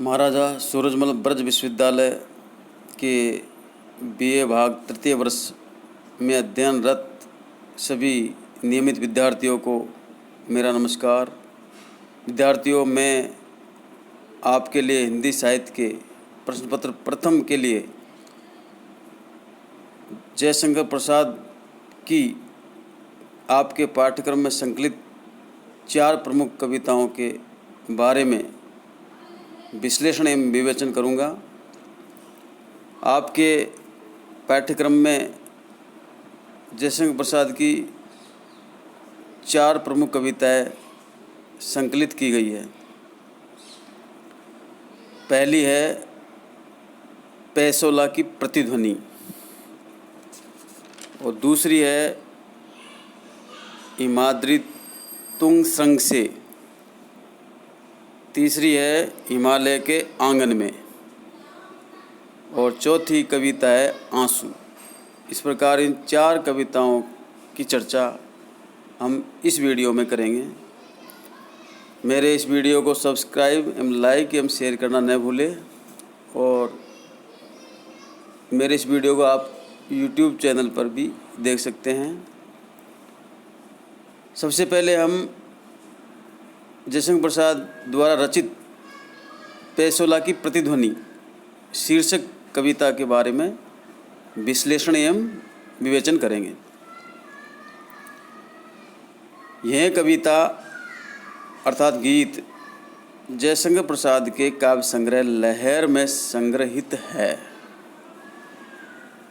महाराजा सूरजमल ब्रज विश्वविद्यालय के बीए भाग तृतीय वर्ष में अध्ययनरत सभी नियमित विद्यार्थियों को मेरा नमस्कार। विद्यार्थियों, मैं आपके लिए हिंदी साहित्य के प्रश्न पत्र प्रथम के लिए जयशंकर प्रसाद की आपके पाठ्यक्रम में संकलित 4 प्रमुख कविताओं के बारे में विश्लेषण एवं विवेचन करूँगा। आपके पाठ्यक्रम में जयशंकर प्रसाद की 4 प्रमुख कविताएं संकलित की गई है। पहली है पैसोला की प्रतिध्वनि और दूसरी है हिमाद्री तुंग श्रृंग से, तीसरी है हिमालय के आंगन में और चौथी कविता है आंसू। इस प्रकार इन 4 कविताओं की चर्चा हम इस वीडियो में करेंगे। मेरे इस वीडियो को सब्सक्राइब एवं लाइक एवं शेयर करना न भूलें और मेरे इस वीडियो को आप YouTube चैनल पर भी देख सकते हैं। सबसे पहले हम जयशंकर प्रसाद द्वारा रचित पैसोला की प्रतिध्वनि शीर्षक कविता के बारे में विश्लेषण एवं विवेचन करेंगे। यह कविता अर्थात गीत जयशंकर प्रसाद के काव्य संग्रह लहर में संग्रहित है।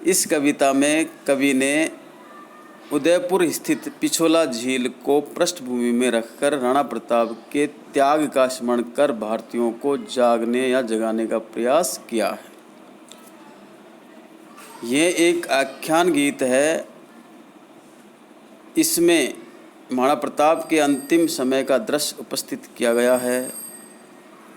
इस कविता में कवि ने उदयपुर स्थित पिछोला झील को पृष्ठभूमि में रखकर राणा प्रताप के त्याग का स्मरण कर भारतीयों को जागने या जगाने का प्रयास किया है। यह एक आख्यान गीत है। इसमें महाराणा प्रताप के अंतिम समय का दृश्य उपस्थित किया गया है।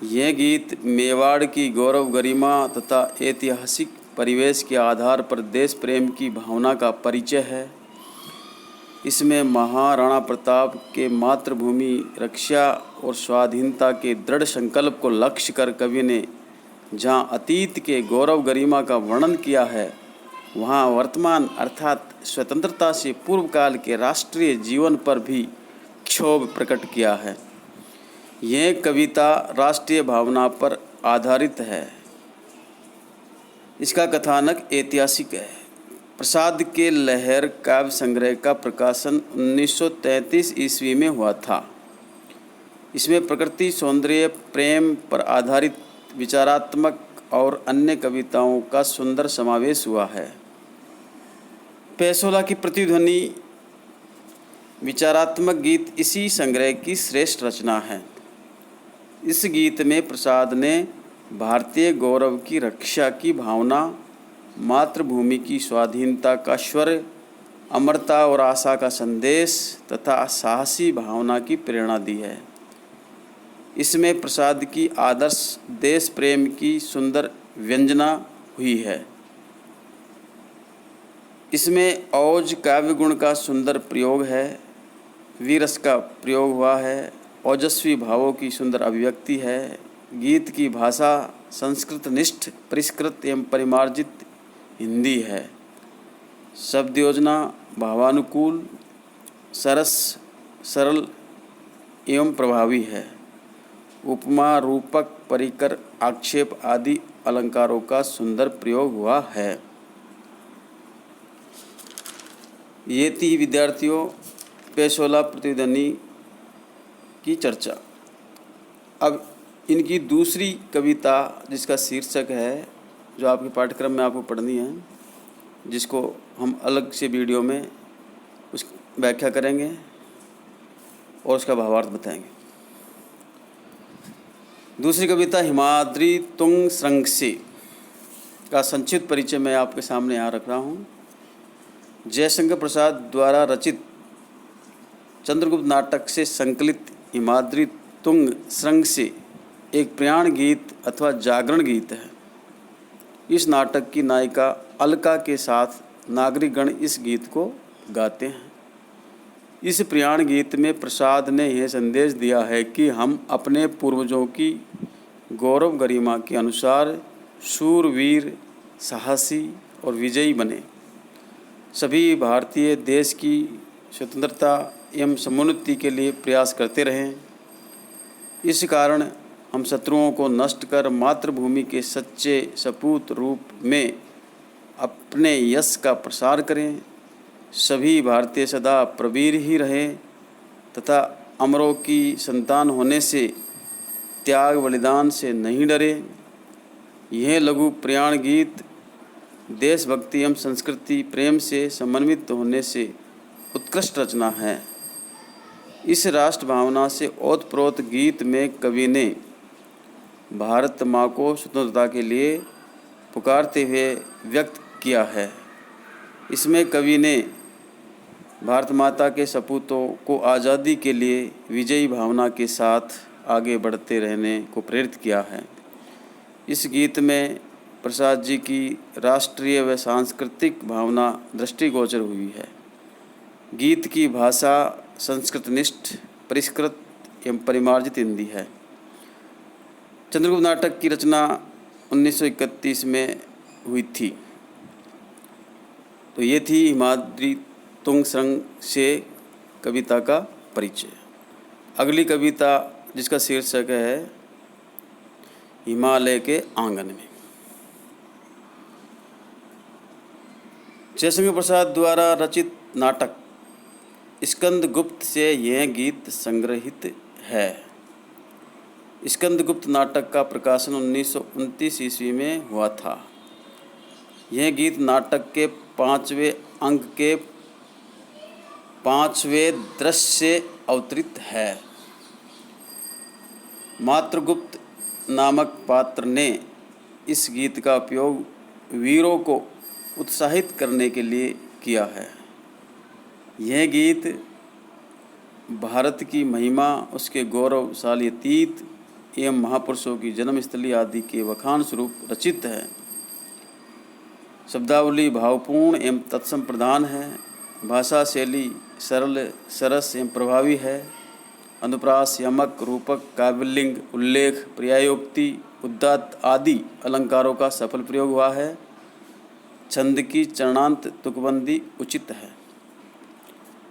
यह गीत मेवाड़ की गौरव गरिमा तथा ऐतिहासिक परिवेश के आधार पर देश प्रेम की भावना का परिचय है। इसमें महाराणा प्रताप के मातृभूमि रक्षा और स्वाधीनता के दृढ़ संकल्प को लक्ष्य कर कवि ने जहां अतीत के गौरव गरिमा का वर्णन किया है, वहां वर्तमान अर्थात स्वतंत्रता से पूर्व काल के राष्ट्रीय जीवन पर भी क्षोभ प्रकट किया है। यह कविता राष्ट्रीय भावना पर आधारित है। इसका कथानक ऐतिहासिक है। प्रसाद के लहर काव्य संग्रह का प्रकाशन 1933 ईस्वी में हुआ था। इसमें प्रकृति, सौंदर्य, प्रेम पर आधारित विचारात्मक और अन्य कविताओं का सुंदर समावेश हुआ है। पैसोला की प्रतिध्वनि विचारात्मक गीत इसी संग्रह की श्रेष्ठ रचना है। इस गीत में प्रसाद ने भारतीय गौरव की रक्षा की भावना, मातृभूमि की स्वाधीनता का स्वर, अमरता और आशा का संदेश तथा साहसी भावना की प्रेरणा दी है। इसमें प्रसाद की आदर्श देश प्रेम की सुंदर व्यंजना हुई है। इसमें औज काव्य गुण का सुंदर प्रयोग है, वीरस का प्रयोग हुआ है, ओजस्वी भावों की सुंदर अभिव्यक्ति है। गीत की भाषा संस्कृत निष्ठ, परिष्कृत एवं परिमार्जित हिंदी है। शब्द योजना भावानुकूल, सरस, सरल एवं प्रभावी है। उपमा, रूपक, परिकर, आक्षेप आदि अलंकारों का सुंदर प्रयोग हुआ है। ये थी विद्यार्थियों पैसोला प्रतिध्वनि की चर्चा। अब इनकी दूसरी कविता जिसका शीर्षक है, जो आपके पाठ्यक्रम में आपको पढ़नी है, जिसको हम अलग से वीडियो में उस व्याख्या करेंगे और उसका भावार्थ बताएंगे। दूसरी कविता हिमाद्री तुंग श्रृंग से का संक्षिप्त परिचय मैं आपके सामने यहाँ रख रहा हूँ। जयशंकर प्रसाद द्वारा रचित चंद्रगुप्त नाटक से संकलित हिमाद्री तुंग श्रृंग से एक प्रयाण गीत अथवा जागरण गीत है। इस नाटक की नायिका अलका के साथ नागरिकगण इस गीत को गाते हैं। इस प्रयाण गीत में प्रसाद ने यह संदेश दिया है कि हम अपने पूर्वजों की गौरव गरिमा के अनुसार शूरवीर, साहसी और विजयी बने। सभी भारतीय देश की स्वतंत्रता एवं समुन्नति के लिए प्रयास करते रहें। इस कारण हम शत्रुओं को नष्ट कर मातृभूमि के सच्चे सपूत रूप में अपने यश का प्रसार करें। सभी भारतीय सदा प्रवीर ही रहें तथा अमरों की संतान होने से त्याग बलिदान से नहीं डरे। यह लघु प्रयाण गीत देशभक्ति एवं संस्कृति प्रेम से समन्वित होने से उत्कृष्ट रचना है। इस राष्ट्र भावना से ओतप्रोत गीत में कवि ने भारत माँ को स्वतंत्रता के लिए पुकारते हुए व्यक्त किया है। इसमें कवि ने भारत माता के सपूतों को आज़ादी के लिए विजयी भावना के साथ आगे बढ़ते रहने को प्रेरित किया है। इस गीत में प्रसाद जी की राष्ट्रीय व सांस्कृतिक भावना दृष्टिगोचर हुई है। गीत की भाषा संस्कृतनिष्ठ, परिष्कृत एवं परिमार्जित हिंदी है। चंद्रगुप्त नाटक की रचना 1931 में हुई थी। तो ये थी हिमाद्री तुंग संग से कविता का परिचय। अगली कविता जिसका शीर्षक है हिमालय के आंगन में। जयशंकर प्रसाद द्वारा रचित नाटक स्कंदगुप्त से यह गीत संग्रहित है। स्कंदगुप्त नाटक का प्रकाशन 1929 ईस्वी में हुआ था। यह गीत नाटक के 5वें अंक के 5वें दृश्य से अवतरित है। मातृगुप्त नामक पात्र ने इस गीत का उपयोग वीरों को उत्साहित करने के लिए किया है। यह गीत भारत की महिमा, उसके गौरवशाली अतीत एवं महापुरुषों की जन्मस्थली आदि के वखान स्वरूप रचित है। शब्दावली भावपूर्ण एवं तत्सम प्रधान है। भाषा शैली सरल, सरस एवं प्रभावी है। अनुप्रास, यमक, रूपक, काव्यलिंग, उल्लेख, पर्यायोक्ति, उदात्त आदि अलंकारों का सफल प्रयोग हुआ है। छंद की चरणांत तुकबंदी उचित है।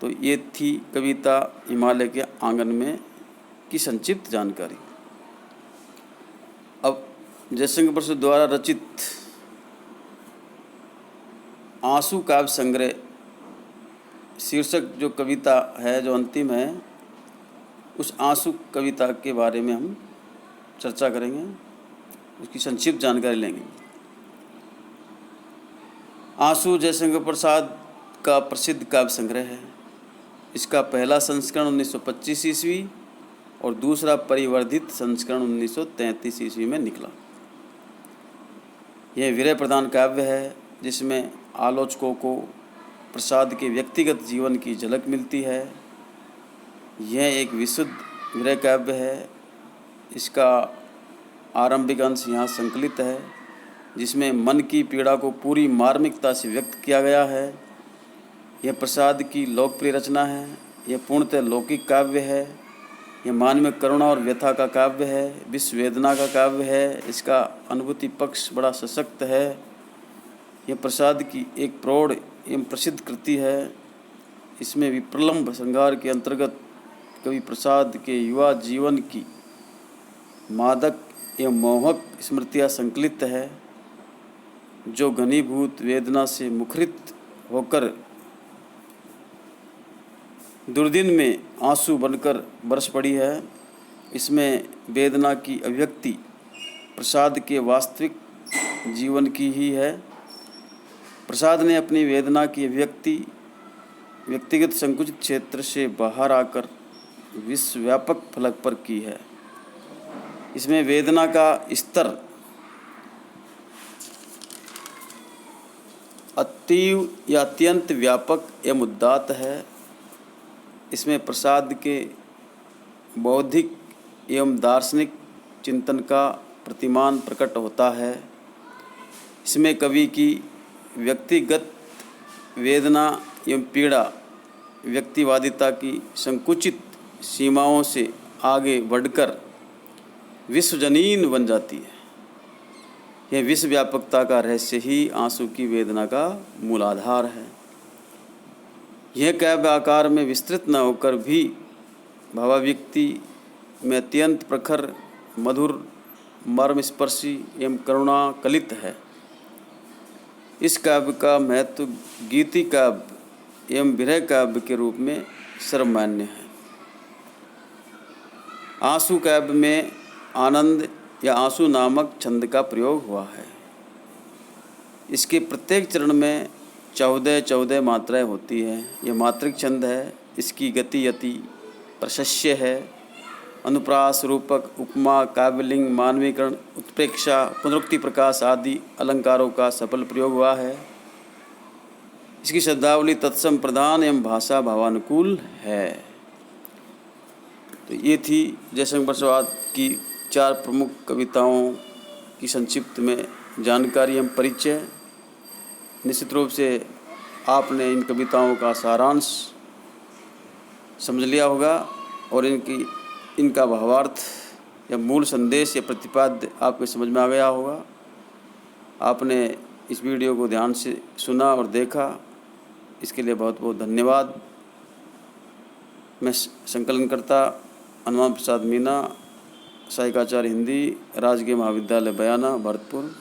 तो ये थी कविता हिमालय के आंगन में की संक्षिप्त जानकारी। अब जयशंकर प्रसाद द्वारा रचित आंसू काव्य संग्रह शीर्षक जो कविता है, जो अंतिम है, उस आंसू कविता के बारे में हम चर्चा करेंगे, उसकी संक्षिप्त जानकारी लेंगे। आंसू जयशंकर प्रसाद का प्रसिद्ध काव्य संग्रह है। इसका पहला संस्करण 1925 ईस्वी और दूसरा परिवर्धित संस्करण 1933 ईस्वी में निकला। यह विरह प्रधान काव्य है जिसमें आलोचकों को प्रसाद के व्यक्तिगत जीवन की झलक मिलती है। यह एक विशुद्ध विरह काव्य है। इसका आरंभिक अंश यहाँ संकलित है जिसमें मन की पीड़ा को पूरी मार्मिकता से व्यक्त किया गया है। यह प्रसाद की लोकप्रिय रचना है। यह पूर्णतः लौकिक काव्य है। यह मानवीय करुणा और व्यथा का काव्य है, विश्व वेदना का काव्य है। इसका अनुभूति पक्ष बड़ा सशक्त है। यह प्रसाद की एक प्रौढ़ एवं प्रसिद्ध कृति है। इसमें विप्रलंब श्रृंगार के अंतर्गत कवि प्रसाद के युवा जीवन की मादक एवं मोहक स्मृतियाँ संकलित है, जो घनीभूत वेदना से मुखरित होकर दुर्दिन में आंसू बनकर बरस पड़ी है। इसमें वेदना की अभिव्यक्ति प्रसाद के वास्तविक जीवन की ही है। प्रसाद ने अपनी वेदना की अभिव्यक्ति व्यक्तिगत संकुचित क्षेत्र से बाहर आकर विश्वव्यापक फलक पर की है। इसमें वेदना का स्तर अतीव या अत्यंत व्यापक एवं उदात्त है। इसमें प्रसाद के बौद्धिक एवं दार्शनिक चिंतन का प्रतिमान प्रकट होता है। इसमें कवि की व्यक्तिगत वेदना एवं पीड़ा व्यक्तिवादिता की संकुचित सीमाओं से आगे बढ़कर विश्वजनीन बन जाती है। यह विश्व व्यापकता का रहस्य ही आंसू की वेदना का मूल आधार है। यह काव्य आकार में विस्तृत न होकर भी भावाभिव्यक्ति में अत्यंत प्रखर, मधुर, मर्मस्पर्शी एवं करुणा कलित है। इस काव्य का महत्व गीति काव्य एवं विरह काव्य के रूप में सर्वमान्य है। आंसू काव्य में आनंद या आंसू नामक छंद का प्रयोग हुआ है। इसके प्रत्येक चरण में 14 मात्राएं होती हैं। यह मात्रिक छंद है। इसकी गति अति प्रशस्य है। अनुप्रास, रूपक, उपमा, काव्यलिंग, मानवीकरण, उत्प्रेक्षा, पुनरुक्ति प्रकाश आदि अलंकारों का सफल प्रयोग हुआ है। इसकी शब्दावली तत्सम प्रधान एवं भाषा भावानुकूल है। तो ये थी जयशंकर प्रसाद की 4 प्रमुख कविताओं की संक्षिप्त में जानकारी एवं परिचय। निश्चित रूप से आपने इन कविताओं का सारांश समझ लिया होगा और इनका भावार्थ या मूल संदेश या प्रतिपाद्य आपको समझ में आ गया होगा। आपने इस वीडियो को ध्यान से सुना और देखा, इसके लिए बहुत बहुत धन्यवाद। मैं संकलनकर्ता हनुमान प्रसाद मीना, सहायकाचार्य हिंदी, राजकीय महाविद्यालय बयाना, भरतपुर।